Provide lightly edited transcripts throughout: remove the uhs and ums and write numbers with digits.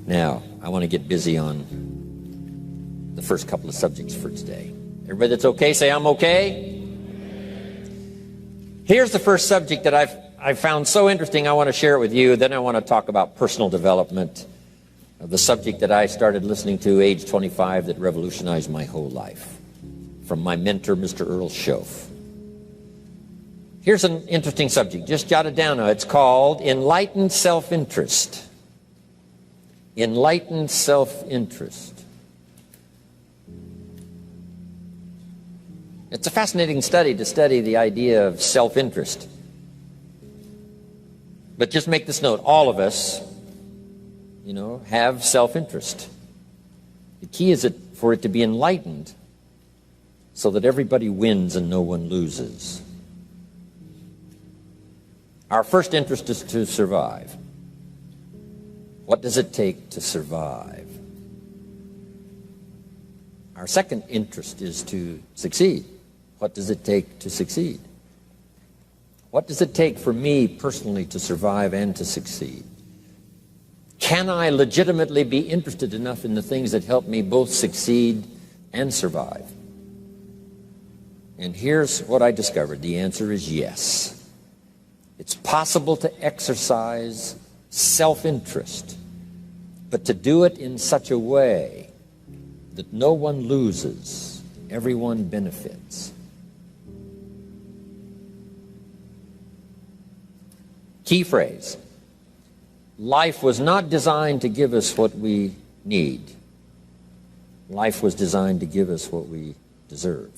Now, I want to get busy on the first couple of subjects for today. Everybody that's okay, say I'm okay. Here's the first subject that I've found so interesting. I want to share it with you. Then I want to talk about personal development, the subject that I started listening to age 25 that revolutionized my whole life, from my mentor, Mr. Earl Shoaff. Here's an interesting subject. Just jot it down now. It's called Enlightened Self-Interest. Enlightened self-interest. It's a fascinating study to study the idea of self-interest. But just make this note, all of us, have self-interest. The key is for it to be enlightened so that everybody wins and no one loses. Our first interest is to survive. What does it take to survive? Our second interest is to succeed. What does it take to succeed? What does it take for me personally to survive and to succeed? Can I legitimately be interested enough in the things that help me both succeed and survive? And here's what I discovered. The answer is yes. It's possible to exercise self-interest, but to do it in such a way that no one loses, everyone benefits. Key phrase: life was not designed to give us what we need. Life was designed to give us what we deserve.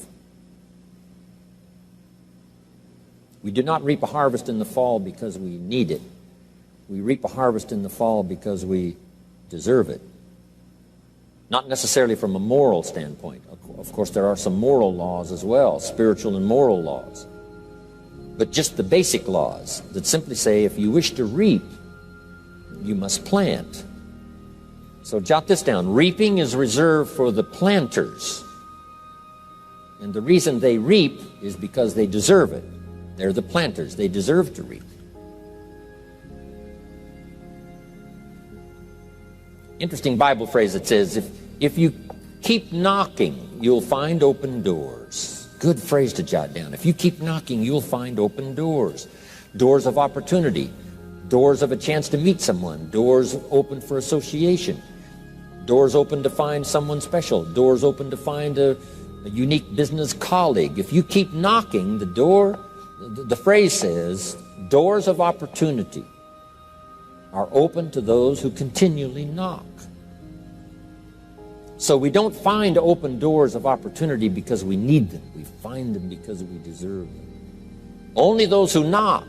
We do not reap a harvest in the fall because we need it. We reap a harvest in the fall because we deserve it. Not necessarily from a moral standpoint. Of course, there are some moral laws as well, spiritual and moral laws. But just the basic laws that simply say if you wish to reap, you must plant. So jot this down. Reaping is reserved for the planters. And the reason they reap is because they deserve it. They're the planters. They deserve to reap. Interesting Bible phrase that says, if you keep knocking, you'll find open doors. Good phrase to jot down. If you keep knocking, you'll find open doors. Doors of opportunity. Doors of a chance to meet someone. Doors open for association. Doors open to find someone special. Doors open to find a unique business colleague. If you keep knocking, the phrase says, doors of opportunity are open to those who continually knock. So we don't find open doors of opportunity because we need them. We find them because we deserve them. Only those who knock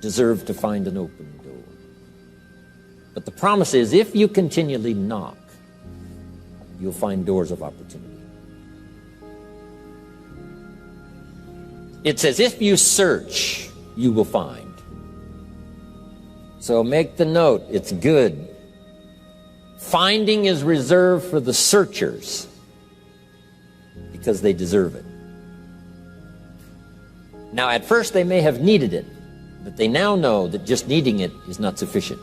deserve to find an open door. But the promise is, if you continually knock, you'll find doors of opportunity. It says, if you search, you will find. So make the note, it's good. Finding is reserved for the searchers because they deserve it. Now, at first they may have needed it, but they now know that just needing it is not sufficient.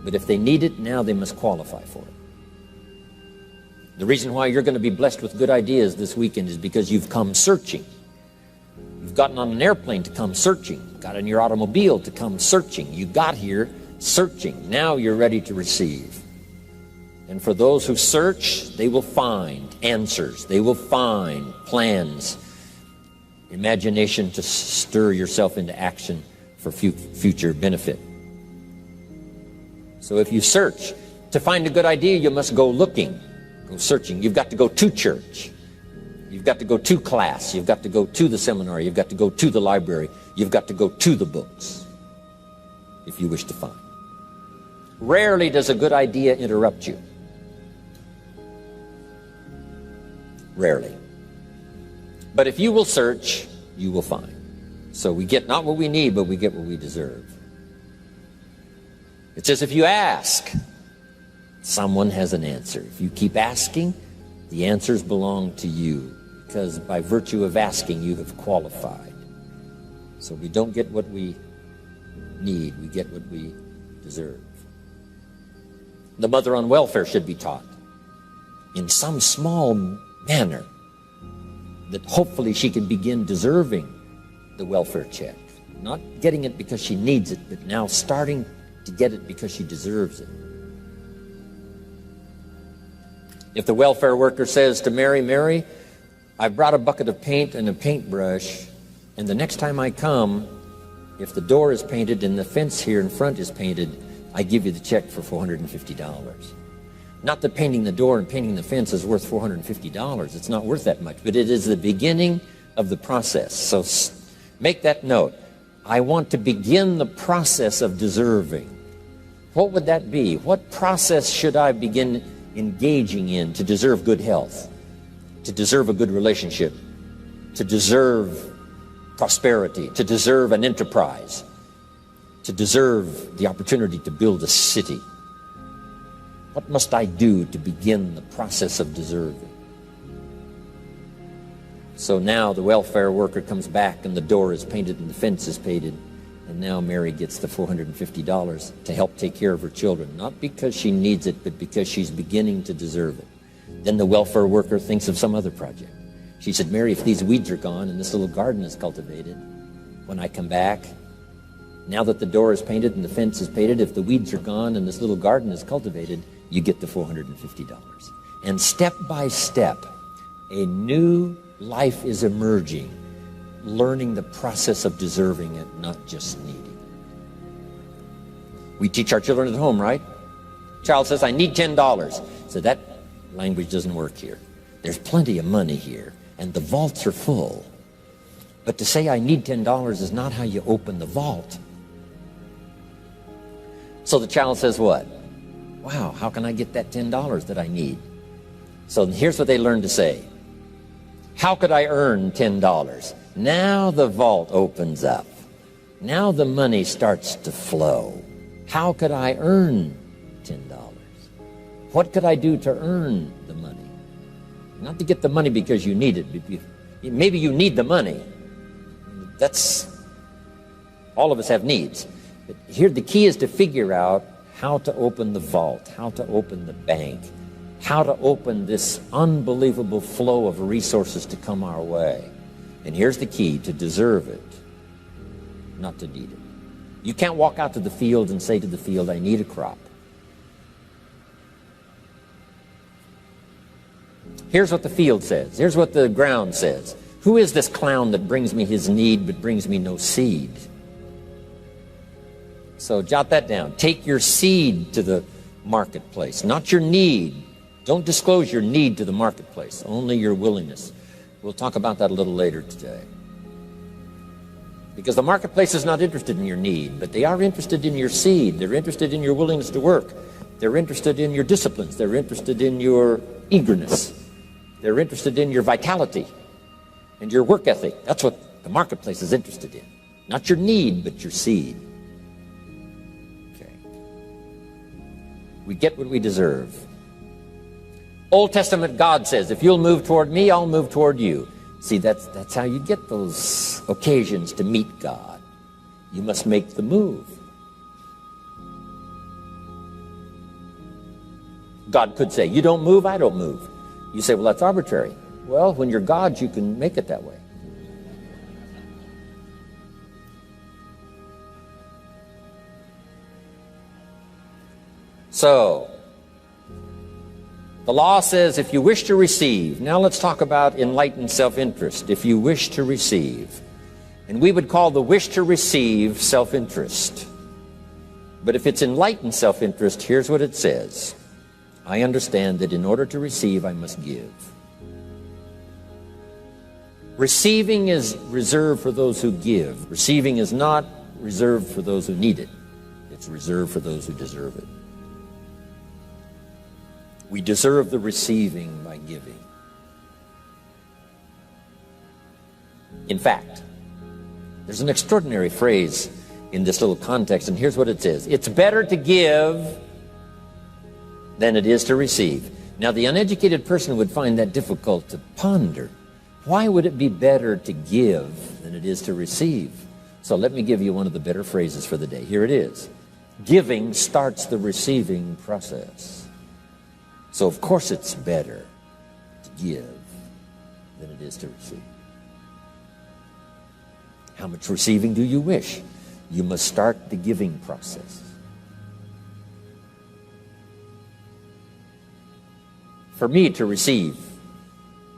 But if they need it, now they must qualify for it. The reason why you're going to be blessed with good ideas this weekend is because you've come searching. You've gotten on an airplane to come searching. Got in your automobile to come searching. You got here searching. Now you're ready to receive. And for those who search, they will find answers. They will find plans, imagination to stir yourself into action for future benefit. So if you search, to find a good idea, you must go looking, go searching. You've got to go to church. You've got to go to class. You've got to go to the seminar. You've got to go to the library. You've got to go to the books if you wish to find. Rarely does a good idea interrupt you. Rarely. But if you will search, you will find. So we get not what we need, but we get what we deserve. It says if you ask, someone has an answer. If you keep asking, the answers belong to you, because by virtue of asking, you have qualified. So we don't get what we need, we get what we deserve. The mother on welfare should be taught in some small manner that hopefully she can begin deserving the welfare check. Not getting it because she needs it, but now starting to get it because she deserves it. If the welfare worker says to Mary, Mary, I brought a bucket of paint and a paintbrush, and the next time I come, if the door is painted and the fence here in front is painted, I give you the check for $450. Not that painting the door and painting the fence is worth $450. It's not worth that much, but it is the beginning of the process. So make that note. I want to begin the process of deserving. What would that be? What process should I begin engaging in to deserve good health, to deserve a good relationship, to deserve prosperity, to deserve an enterprise, to deserve the opportunity to build a city? What must I do to begin the process of deserving? So now the welfare worker comes back and the door is painted and the fence is painted, and now Mary gets the $450 to help take care of her children, not because she needs it, but because she's beginning to deserve it. Then the welfare worker thinks of some other project. She said, Mary, if these weeds are gone and this little garden is cultivated, when I come back, now that the door is painted and the fence is painted, if the weeds are gone and this little garden is cultivated, you get the $450. And step by step, a new life is emerging, learning the process of deserving it, not just needing. We teach our children at home, right? Child says, I need $10. So that language doesn't work here. There's plenty of money here, and the vaults are full. But to say I need $10 is not how you open the vault. So the child says what? Wow, how can I get that $10 that I need? So here's what they learn to say. How could I earn $10? Now the vault opens up. Now the money starts to flow. How could I earn $10? What could I do to earn the money? Not to get the money because you need it. Maybe you need the money. That's, all of us have needs. But here the key is to figure out how to open the vault, how to open the bank, how to open this unbelievable flow of resources to come our way. And here's the key: to deserve it, not to need it. You can't walk out to the field and say to the field, I need a crop. Here's what the field says. Here's what the ground says. Who is this clown that brings me his need but brings me no seed? So jot that down. Take your seed to the marketplace, not your need. Don't disclose your need to the marketplace, only your willingness. We'll talk about that a little later today. Because the marketplace is not interested in your need, but they are interested in your seed. They're interested in your willingness to work. They're interested in your disciplines. They're interested in your eagerness. They're interested in your vitality and your work ethic. That's what the marketplace is interested in. Not your need, but your seed. Okay. We get what we deserve. Old Testament God says, if you'll move toward me, I'll move toward you. See, that's how you get those occasions to meet God. You must make the move. God could say, you don't move, I don't move. You say, well, that's arbitrary. Well, when you're God, you can make it that way. So, the law says if you wish to receive. Now let's talk about enlightened self-interest. If you wish to receive. And we would call the wish to receive self-interest. But if it's enlightened self-interest, here's what it says. I understand that in order to receive, I must give. Receiving is reserved for those who give. Receiving is not reserved for those who need it. It's reserved for those who deserve it. We deserve the receiving by giving. In fact, there's an extraordinary phrase in this little context, and here's what it says. It's better to give than it is to receive. Now, the uneducated person would find that difficult to ponder. Why would it be better to give than it is to receive? So let me give you one of the better phrases for the day. Here it is. Giving starts the receiving process. So of course it's better to give than it is to receive. How much receiving do you wish? You must start the giving process. For me to receive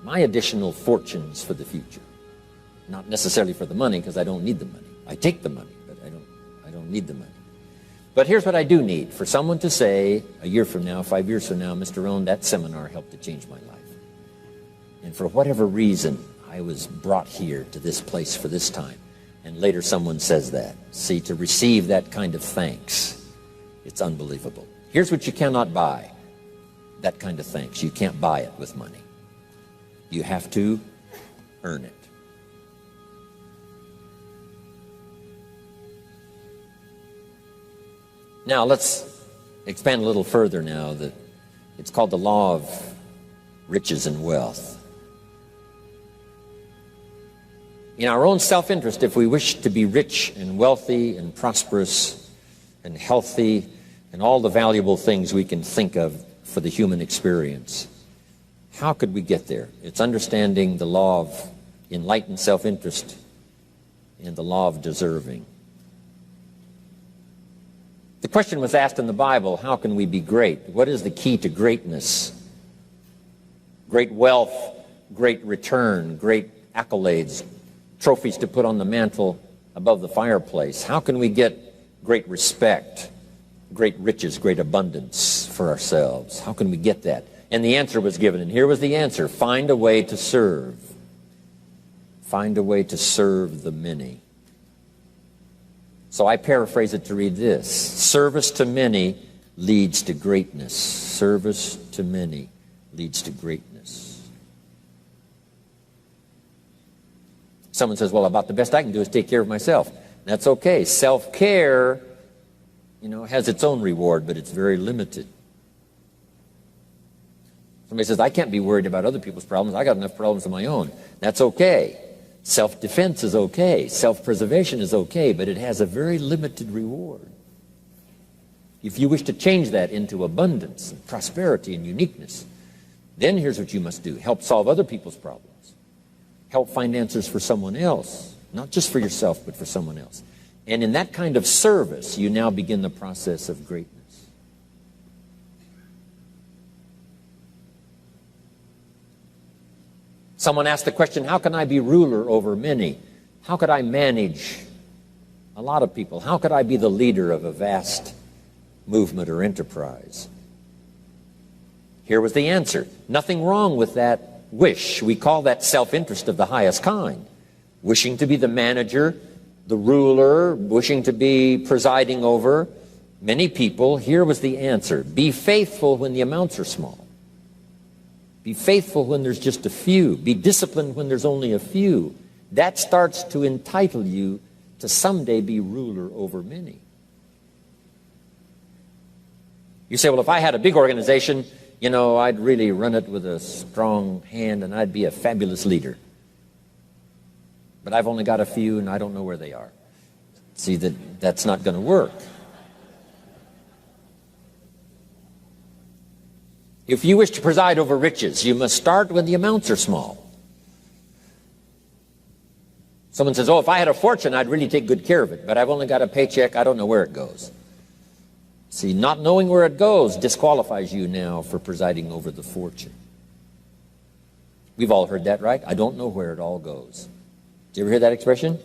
my additional fortunes for the future, not necessarily for the money, because I don't need the money. I take the money, but I don't need the money. But here's what I do need: for someone to say a year from now, 5 years from now, Mr. Rohn, that seminar helped to change my life. And for whatever reason, I was brought here to this place for this time. And later someone says that. See, to receive that kind of thanks, it's unbelievable. Here's what you cannot buy: that kind of thanks. You can't buy it with money. You have to earn it. Now let's expand a little further now. That it's called the law of riches and wealth. In our own self-interest, if we wish to be rich and wealthy and prosperous and healthy and all the valuable things we can think of for the human experience, how could we get there? It's understanding the law of enlightened self-interest and the law of deserving. The question was asked in the Bible, how can we be great? What is the key to greatness? Great wealth, great return, great accolades, trophies to put on the mantle above the fireplace. How can we get great respect, great riches, great abundance for ourselves? How can we get that? And the answer was given, and here was the answer: find a way to serve. Find a way to serve the many. So I paraphrase it to read this: service to many leads to greatness. Service to many leads to greatness. Someone says, well, about the best I can do is take care of myself. That's okay. Self-care, has its own reward, but it's very limited. Somebody says, I can't be worried about other people's problems. I got enough problems of my own. That's okay. Self-defense is okay. Self-preservation is okay, but it has a very limited reward. If you wish to change that into abundance and prosperity and uniqueness, then here's what you must do: help solve other people's problems. Help find answers for someone else, not just for yourself, but for someone else. And in that kind of service, you now begin the process of greatness. Someone asked the question, how can I be ruler over many? How could I manage a lot of people? How could I be the leader of a vast movement or enterprise? Here was the answer: nothing wrong with that wish. We call that self-interest of the highest kind. Wishing to be the manager, the ruler, wishing to be presiding over many people. Here was the answer: be faithful when the amounts are small. Be faithful when there's just a few. Be disciplined when there's only a few. That starts to entitle you to someday be ruler over many. You say, well, if I had a big organization, I'd really run it with a strong hand and I'd be a fabulous leader. But I've only got a few and I don't know where they are. See, that's not going to work. If you wish to preside over riches, you must start when the amounts are small. Someone says, oh, if I had a fortune, I'd really take good care of it, but I've only got a paycheck, I don't know where it goes. See, not knowing where it goes disqualifies you now for presiding over the fortune. We've all heard that, right? I don't know where it all goes. Did you ever hear that expression?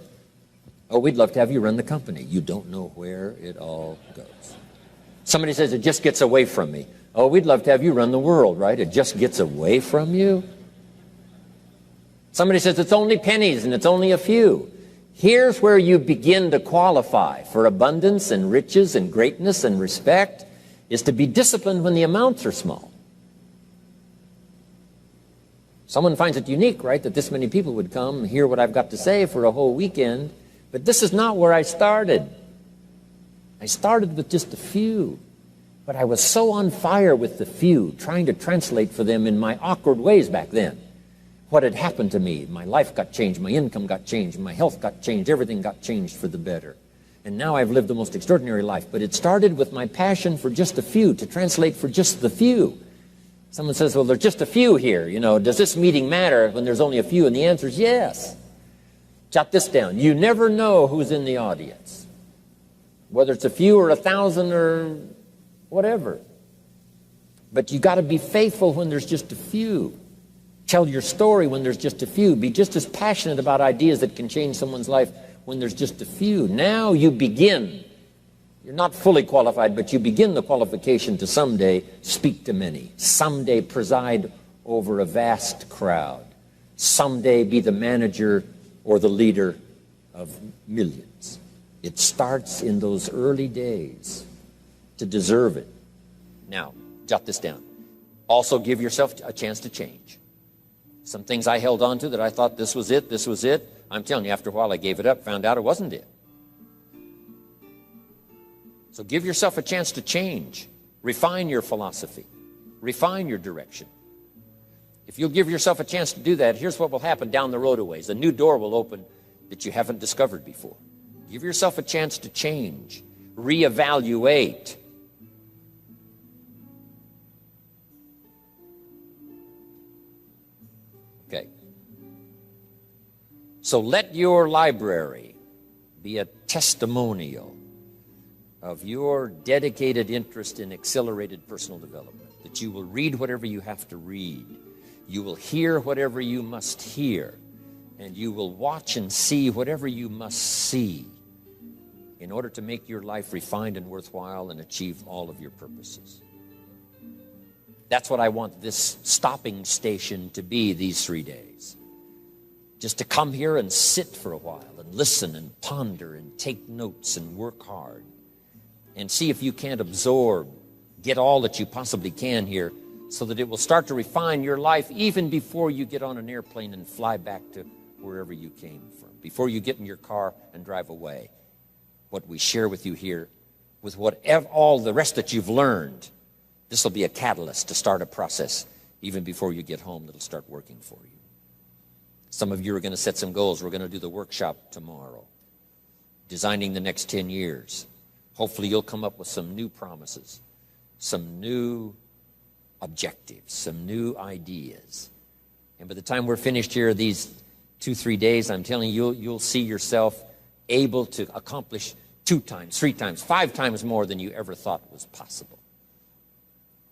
Oh, we'd love to have you run the company. You don't know where it all goes. Somebody says, it just gets away from me. Oh, we'd love to have you run the world, right? It just gets away from you. Somebody says it's only pennies and it's only a few. Here's where you begin to qualify for abundance and riches and greatness and respect, is to be disciplined when the amounts are small. Someone finds it unique, right, that this many people would come and hear what I've got to say for a whole weekend, but this is not where I started. I started with just a few. But I was so on fire with the few, trying to translate for them in my awkward ways back then what had happened to me. My life got changed, my income got changed, my health got changed, everything got changed for the better. and now I've lived the most extraordinary life. But it started with my passion for just a few, to translate for just the few. Someone says, well, there's just a few here. You know, does this meeting matter when there's only a few? And the answer is yes. Jot this down. You never know who's in the audience, whether it's a few or 1,000 or whatever. But you got to be faithful when there's just a few. Tell your story when there's just a few. Be just as passionate about ideas that can change someone's life when there's just a few. Now you begin. You're not fully qualified, but you begin the qualification to someday speak to many. Someday preside over a vast crowd. Someday be the manager or the leader of millions. It starts in those early days to deserve it. Now, jot this down. Also give yourself a chance to change. Some things I held on to that I thought this was it, this was it. I'm telling you, after a while I gave it up, found out it wasn't it. So give yourself a chance to change. Refine your philosophy. Refine your direction. If you'll give yourself a chance to do that, here's what will happen down the road a ways. A new door will open that you haven't discovered before. Give yourself a chance to change. Reevaluate. Okay. So let your library be a testimonial of your dedicated interest in accelerated personal development, that you will read whatever you have to read, you will hear whatever you must hear, and you will watch and see whatever you must see in order to make your life refined and worthwhile and achieve all of your purposes. That's what I want this stopping station to be these 3 days. Just to come here and sit for a while and listen and ponder and take notes and work hard and see if you can't absorb, get all that you possibly can here so that it will start to refine your life even before you get on an airplane and fly back to wherever you came from, before you get in your car and drive away. What we share with you here, with all the rest that you've learned, this will be a catalyst to start a process even before you get home that'll start working for you. Some of you are going to set some goals. We're going to do the workshop tomorrow, designing the next 10 years. Hopefully you'll come up with some new promises, some new objectives, some new ideas. And by the time we're finished here, these 2-3 days, I'm telling you, you'll see yourself able to accomplish 2 times, 3 times, 5 times more than you ever thought was possible,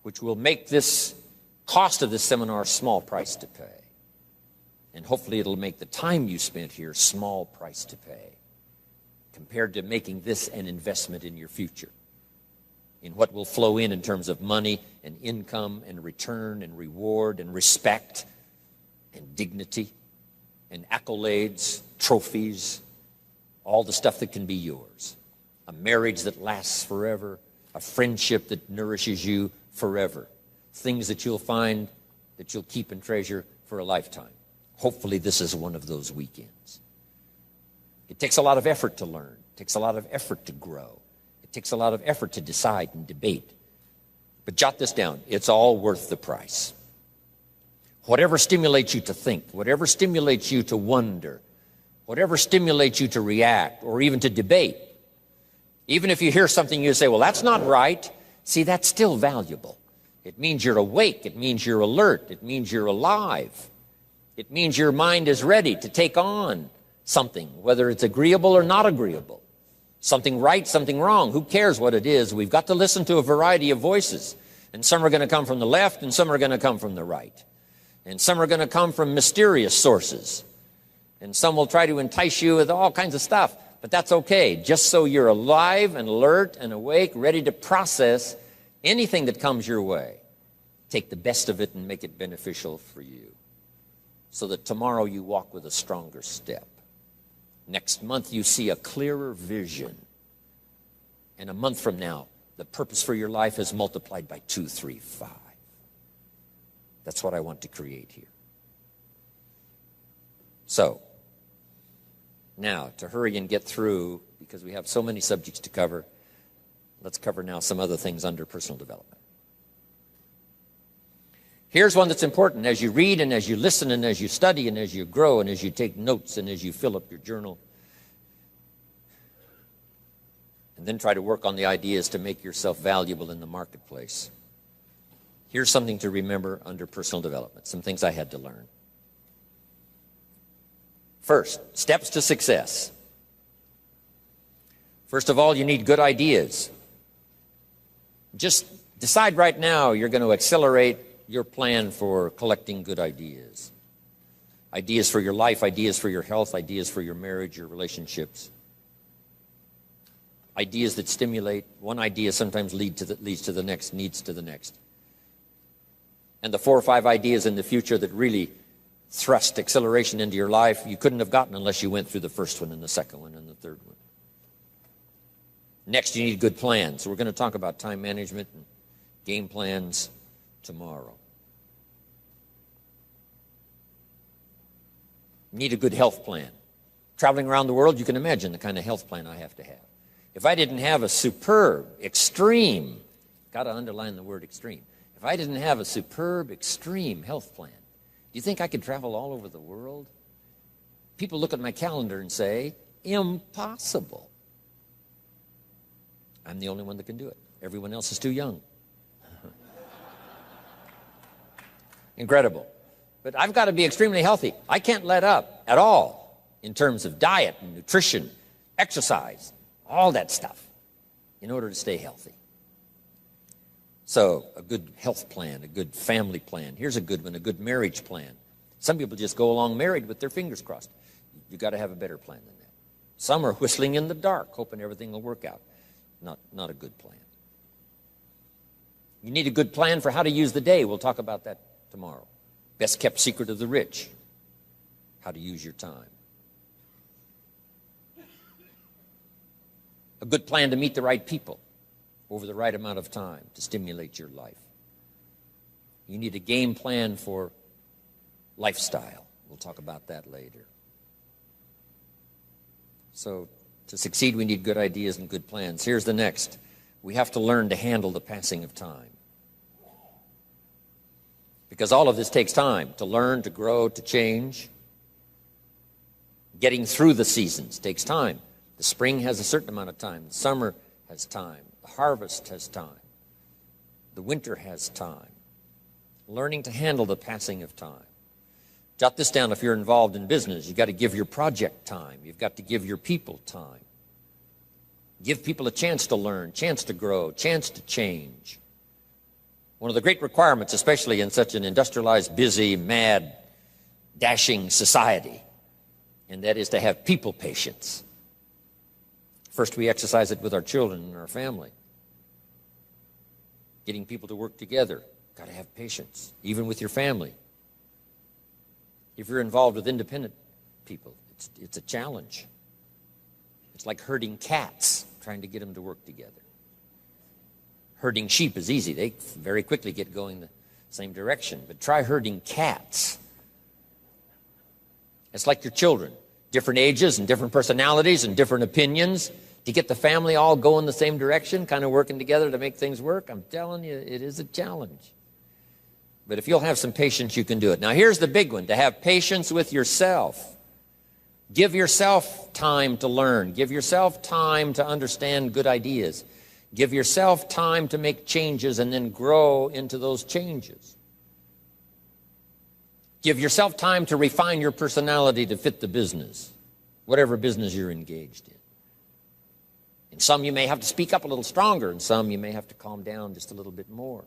which will make this cost of this seminar a small price to pay. And hopefully it'll make the time you spent here a small price to pay compared to making this an investment in your future, in what will flow in terms of money and income and return and reward and respect and dignity and accolades, trophies, all the stuff that can be yours. A marriage that lasts forever, a friendship that nourishes you forever, things that you'll find that you'll keep and treasure for a lifetime. Hopefully this is one of those weekends. It takes a lot of effort to learn. It takes a lot of effort to grow. It takes a lot of effort to decide and debate. But jot this down. It's all worth the price. Whatever stimulates you to think, whatever stimulates you to wonder, whatever stimulates you to react or even to debate, even if you hear something you say, well, that's not right, see, that's still valuable. It means you're awake. It means you're alert. It means you're alive. It means your mind is ready to take on something, whether it's agreeable or not agreeable. Something right, something wrong. Who cares what it is? We've got to listen to a variety of voices. And some are going to come from the left and some are going to come from the right. And some are going to come from mysterious sources. And some will try to entice you with all kinds of stuff. But that's okay, just so you're alive and alert and awake, ready to process anything that comes your way. Take the best of it and make it beneficial for you, so that tomorrow you walk with a stronger step. Next month you see a clearer vision. And a month from now, the purpose for your life is multiplied by 2, 3, 5. That's what I want to create here. So, now, to hurry and get through, because we have so many subjects to cover, let's cover now some other things under personal development. Here's one that's important as you read and as you listen and as you study and as you grow and as you take notes and as you fill up your journal. then try to work on the ideas to make yourself valuable in the marketplace. Here's something to remember under personal development, some things I had to learn. First, steps to success. First of all, you need good ideas. Just decide right now you're going to accelerate your plan for collecting good ideas. Ideas for your life, ideas for your health, ideas for your marriage, your relationships. Ideas that stimulate. One idea sometimes leads to the next, needs to the next. And the 4 or 5 ideas in the future that really thrust acceleration into your life, you couldn't have gotten unless you went through the first one and the second one and the third one. Next, you need good plans. So we're going to talk about time management and game plans tomorrow. You need a good health plan. Traveling around the world, you can imagine the kind of health plan I have to have. If I didn't have a superb, extreme, got to underline the word extreme, if I didn't have a superb, extreme health plan, do you think I could travel all over the world? People look at my calendar and say, impossible. I'm the only one that can do it. Everyone else is too young. Incredible. But I've got to be extremely healthy. I can't let up at all in terms of diet and nutrition, exercise, all that stuff in order to stay healthy. So a good health plan, a good family plan. Here's a good one, a good marriage plan. Some people just go along married with their fingers crossed. You've got to have a better plan than that. Some are whistling in the dark, hoping everything will work out. Not a good plan. You need a good plan for how to use the day. We'll talk about that tomorrow. Best kept secret of the rich, how to use your time. A good plan to meet the right people over the right amount of time to stimulate your life. You need a game plan for lifestyle. We'll talk about that later. So to succeed, we need good ideas and good plans. Here's the next. We have to learn to handle the passing of time. Because all of this takes time to learn, to grow, to change. Getting through the seasons takes time. The spring has a certain amount of time. The summer has time. The harvest has time. The winter has time. Learning to handle the passing of time. Jot this down if you're involved in business. You've got to give your project time. You've got to give your people time. Give people a chance to learn, chance to grow, chance to change. One of the great requirements, especially in such an industrialized, busy, mad, dashing society, and that is to have people patience. First, we exercise it with our children and our family. Getting people to work together, got to have patience, even with your family. If you're involved with independent people, it's a challenge. It's like herding cats, trying to get them to work together. Herding sheep is easy. They very quickly get going the same direction. But try herding cats. It's like your children. Different ages and different personalities and different opinions. To get the family all going the same direction, kind of working together to make things work, I'm telling you, it is a challenge. But if you'll have some patience, you can do it. Now, here's the big one, to have patience with yourself. Give yourself time to learn. Give yourself time to understand good ideas. Give yourself time to make changes and then grow into those changes. Give yourself time to refine your personality to fit the business, whatever business you're engaged in. In some you may have to speak up a little stronger, and some you may have to calm down just a little bit more.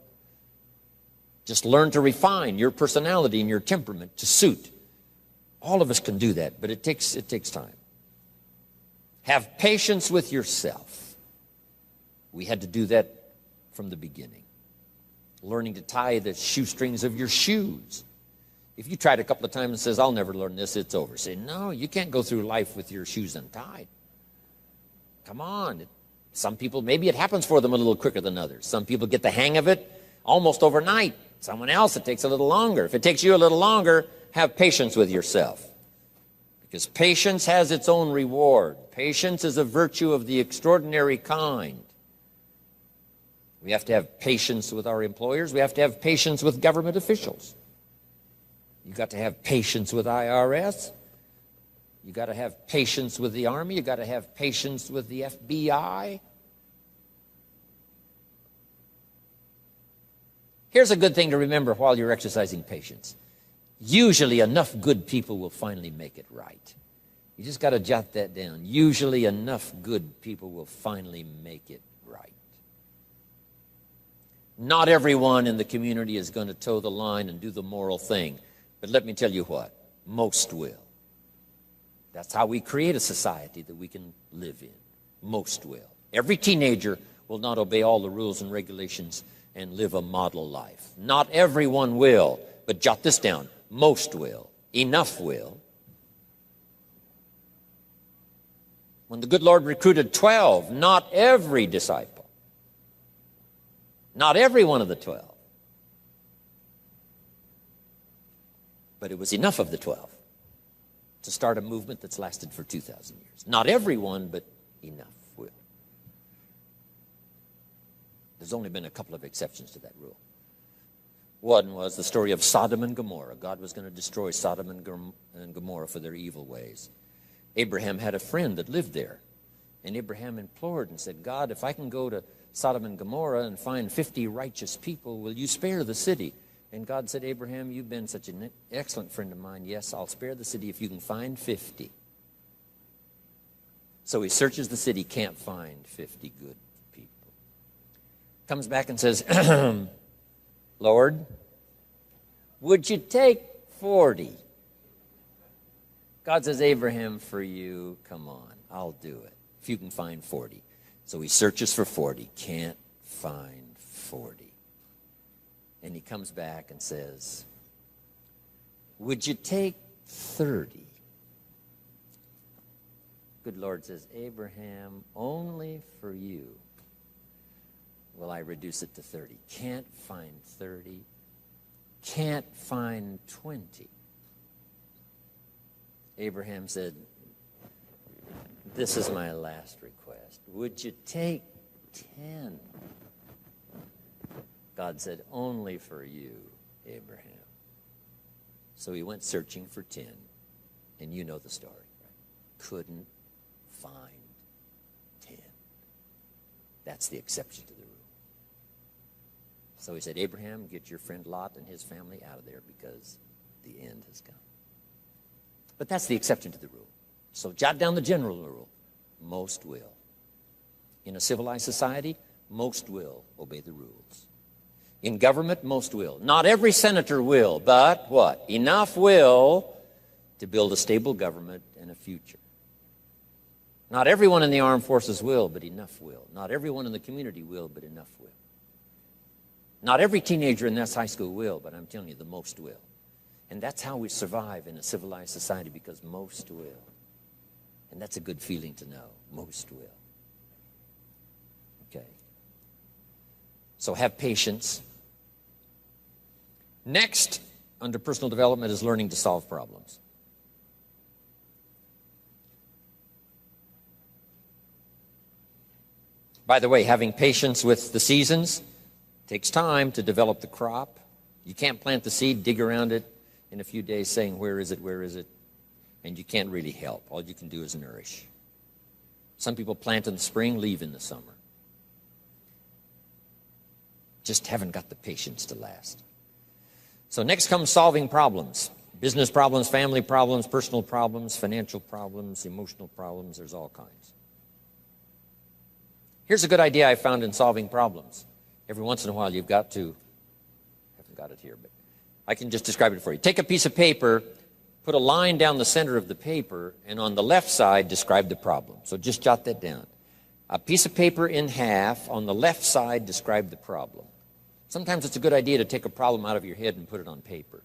Just learn to refine your personality and your temperament to suit. All of us can do that, but it takes time. Have patience with yourself. We had to do that from the beginning. Learning to tie the shoestrings of your shoes. If you tried a couple of times and says, I'll never learn this, it's over. Say, no, you can't go through life with your shoes untied. Come on. Some people, maybe it happens for them a little quicker than others. Some people get the hang of it almost overnight. Someone else, it takes a little longer. If it takes you a little longer, have patience with yourself. Because patience has its own reward. Patience is a virtue of the extraordinary kind. We have to have patience with our employers. We have to have patience with government officials. You've got to have patience with IRS. You've got to have patience with the Army. You've got to have patience with the FBI. Here's a good thing to remember while you're exercising patience. Usually enough good people will finally make it right. You just got to jot that down. Usually enough good people will finally make it right. Not everyone in the community is going to toe the line and do the moral thing. But let me tell you what, most will. That's how we create a society that we can live in. Most will. Every teenager will not obey all the rules and regulations and live a model life. Not everyone will, but jot this down. Most will. Enough will. When the good Lord recruited 12, not every disciple, not every one of the 12, but it was enough of the 12 to start a movement that's lasted for 2,000 years. Not everyone, but enough will. There's only been a couple of exceptions to that rule. One was the story of Sodom and Gomorrah. God was going to destroy Sodom and Gomorrah for their evil ways. Abraham had a friend that lived there. And Abraham implored and said, God, if I can go to Sodom and Gomorrah and find 50 righteous people, will you spare the city? And God said, Abraham, you've been such an excellent friend of mine. Yes, I'll spare the city if you can find 50. So he searches the city, can't find 50 good people. Comes back and says, Lord, would you take 40? God says, Abraham, for you, come on, I'll do it. If you can find 40. So he searches for 40, can't find 40. And he comes back and says, would you take 30? Good Lord says, Abraham, only for you will I reduce it to 30. Can't find 30. Can't find 20. Abraham said, this is my last request. Would you take 10? God said, only for you, Abraham. So he went searching for 10. And you know the story, right? Couldn't find 10. That's the exception to the rule. So he said, Abraham, get your friend Lot and his family out of there because the end has come. But that's the exception to the rule. So jot down the general rule. Most will. In a civilized society, most will obey the rules. In government, most will. Not every senator will, but what? Enough will to build a stable government and a future. Not everyone in the armed forces will, but enough will. Not everyone in the community will, but enough will. Not every teenager in this high school will, but I'm telling you, the most will. And that's how we survive in a civilized society, because most will. And that's a good feeling to know. Most will. Okay. So have patience. Next, under personal development, is learning to solve problems. By the way, having patience with the seasons takes time to develop the crop. You can't plant the seed, dig around it in a few days saying, where is it, where is it? And you can't really help. All you can do is nourish. Some people plant in the spring, leave in the summer. Just haven't got the patience to last. So next comes solving problems. Business problems, family problems, personal problems, financial problems, emotional problems. There's all kinds. Here's a good idea I found in solving problems. Every once in a while you've got to, I haven't got it here, but I can just describe it for you. Take a piece of paper, put a line down the center of the paper, and on the left side describe the problem. So just jot that down. A piece of paper in half, on the left side describe the problem. Sometimes it's a good idea to take a problem out of your head and put it on paper.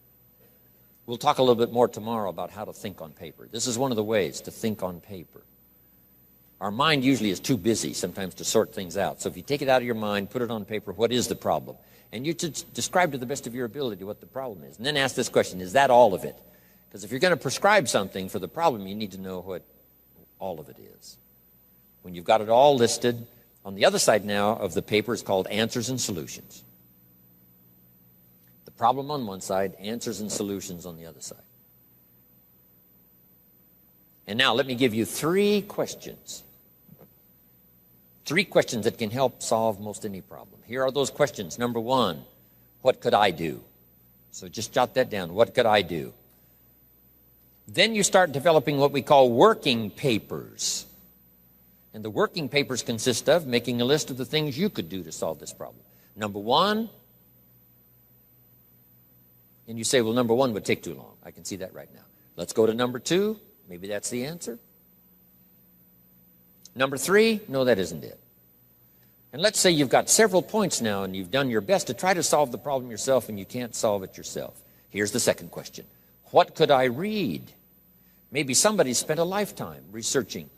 We'll talk a little bit more tomorrow about how to think on paper. This is one of the ways to think on paper. Our mind usually is too busy sometimes to sort things out. So if you take it out of your mind, put it on paper, what is the problem? And you should describe to the best of your ability what the problem is. And then ask this question, is that all of it? Because if you're going to prescribe something for the problem, you need to know what all of it is. When you've got it all listed, on the other side now of the paper is called answers and solutions. The problem on one side, answers and solutions on the other side. And now let me give you 3 questions. 3 questions that can help solve most any problem. Here are those questions. Number 1, what could I do? So just jot that down. What could I do? Then you start developing what we call working papers. And the working papers consist of making a list of the things you could do to solve this problem. Number one, and you say, well, number one would take too long. I can see that right now. Let's go to number two. Maybe that's the answer. Number three, no, that isn't it. And let's say you've got several points now and you've done your best to try to solve the problem yourself and you can't solve it yourself. Here's the second question. What could I read? Maybe somebody spent a lifetime researching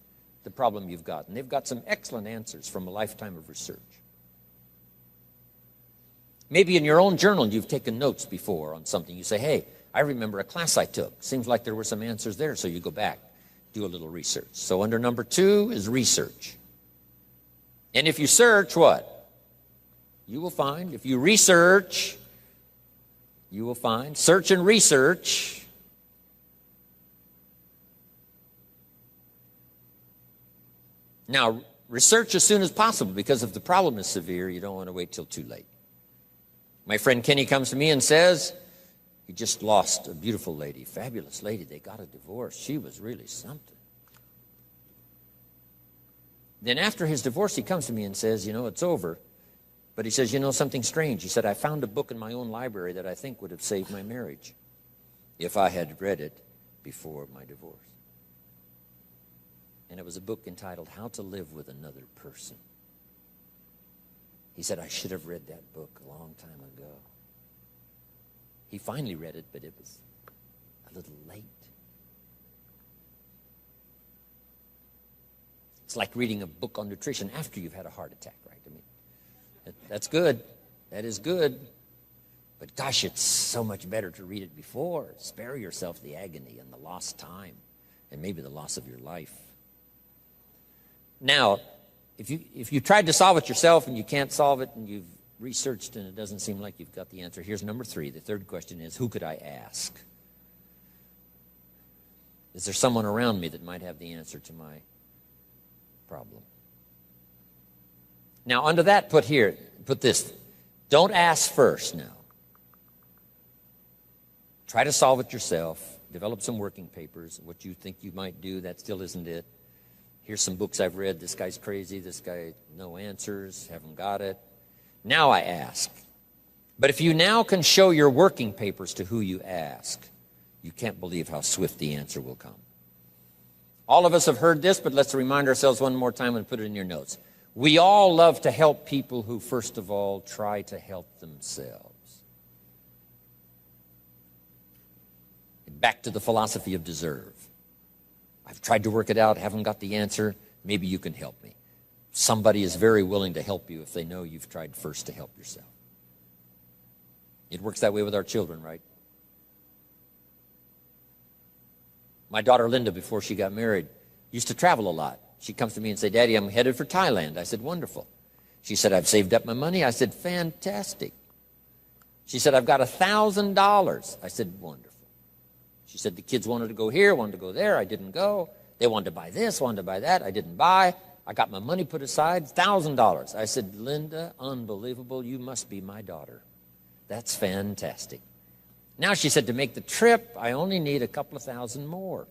the problem you've got, and they've got some excellent answers from a lifetime of research. Maybe in your own journal you've taken notes before on something. You say, hey, I remember a class I took. Seems like there were some answers there, so you go back, do a little research. So under number two is research. And if you search, what? You will find. If you research, you will find. Search and research. Now, research as soon as possible, because if the problem is severe, you don't want to wait till too late. My friend Kenny comes to me and says, he just lost a beautiful lady, fabulous lady. They got a divorce. She was really something. Then after his divorce, he comes to me and says, you know, it's over. But he says, you know, something strange. He said, I found a book in my own library that I think would have saved my marriage if I had read it before my divorce. And it was a book entitled How to Live with Another Person. He said, I should have read that book a long time ago. He finally read it, but it was a little late. It's like reading a book on nutrition after you've had a heart attack, right? I mean, that's good. That is good. But gosh, it's so much better to read it before. Spare yourself the agony and the lost time and maybe the loss of your life. Now, if you tried to solve it yourself and you can't solve it and you've researched and it doesn't seem like you've got the answer, here's number three. The third question is, who could I ask? Is there someone around me that might have the answer to my problem? Now, under that, put this. Don't ask first now. Try to solve it yourself. Develop some working papers. What you think you might do, that still isn't it. Here's some books I've read. This guy's crazy. This guy, no answers, haven't got it. Now I ask. But if you now can show your working papers to who you ask, you can't believe how swift the answer will come. All of us have heard this, but let's remind ourselves one more time and put it in your notes. We all love to help people who, first of all, try to help themselves. Back to the philosophy of deserve. I've tried to work it out, haven't got the answer. Maybe you can help me. Somebody is very willing to help you if they know you've tried first to help yourself. It works that way with our children, right? My daughter Linda, before she got married, used to travel a lot. She comes to me and said, Daddy, I'm headed for Thailand. I said, wonderful. She said, I've saved up my money. I said, fantastic. She said, I've got $1,000. I said, wonderful. She said, the kids wanted to go here, wanted to go there. I didn't go. They wanted to buy this, wanted to buy that. I didn't buy. I got my money put aside, $1,000. I said, Linda, unbelievable. You must be my daughter. That's fantastic. Now, she said, to make the trip, I only need a couple of thousand more.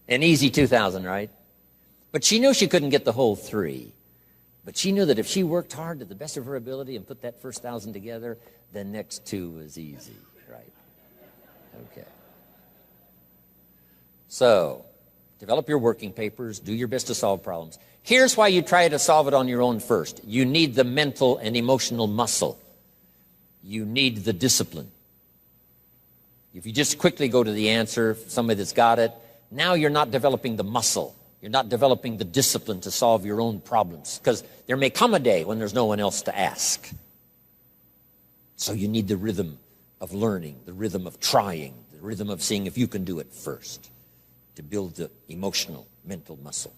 An easy 2,000, right? But she knew she couldn't get the whole three. But she knew that if she worked hard to the best of her ability and put that first 1,000 together, the next two was easy, right? Okay. So, develop your working papers. Do your best to solve problems. Here's why you try to solve it on your own first. You need the mental and emotional muscle. You need the discipline. If you just quickly go to the answer, somebody that's got it, now you're not developing the muscle. You're not developing the discipline to solve your own problems, because there may come a day when there's no one else to ask. So you need the rhythm of learning, the rhythm of trying, the rhythm of seeing if you can do it first to build the emotional, mental muscle.